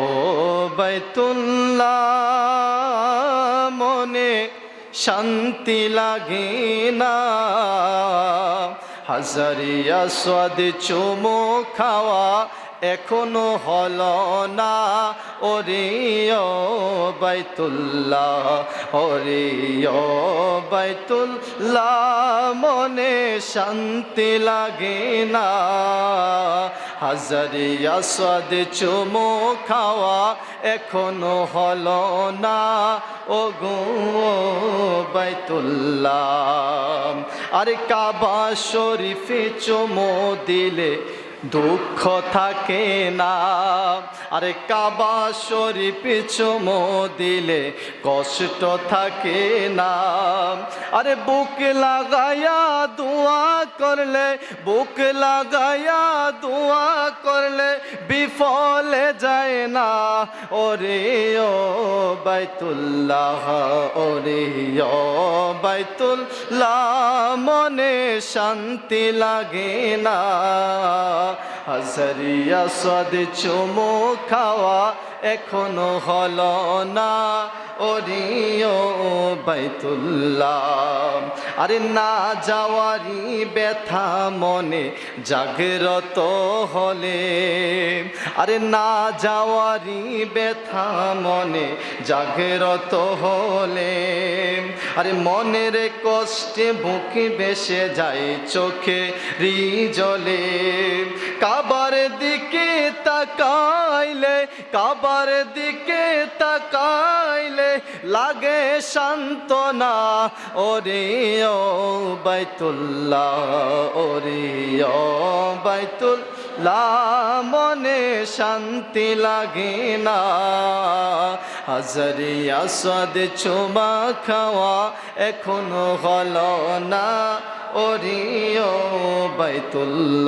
ও বাইতুল্লাহ মনে শান্তি লাগে না, হাজারিয়া স্বাদ চুমো খাওয়া এখনো হলো না। ওরে ও বাইতুল্লাহ, ওরে ও বাইতুল্লাহ মনে শান্তি লাগে না, হাজারিয়া স্বাদ চুমো খাওয়া এখনো হলো না। ও গো বাইতুল্লাহ, আরে কাবা শরীফে চুমো দিলে দুঃখ থাকে না, আরে কাবা শরীফে চুমো দিলে কষ্ট থাকে না। আরে বুক লাগায়া দোয়া করলে, বুক লাগায়া দোয়া করলে বিফলে যায় না। ওরে ও বাইতুল্লাহ, ওরে ও বাইতুল্লাহ মনে শান্তি লাগে না, হাজারিয়া স্বাদ চুমো খাওয়া এখনো হলো না। ওরে ও বাইতুল্লাহ, আরে না যাওয়ারি ব্যথা মনে জাগ্রত হলে, আরে না যাওয়ারি ব্যথা মনে জাগ্রত হলে, আরে মনের কষ্টে বুক ভেসে যায় চোখে জলে। কাবার দিকে তাকাইলে, কাবার দিকে তাকাইলে লাগে সান্ত্বনা। ওরে ও বাইতুল্লাহ, ওরে ও বাইতুল্লাহ মনে শান্তি লাগে না, হাজারিয়া স্বাদ চুমা খাওয়া এখনো হলো না। ওরে ও বাইতুল্লাহ।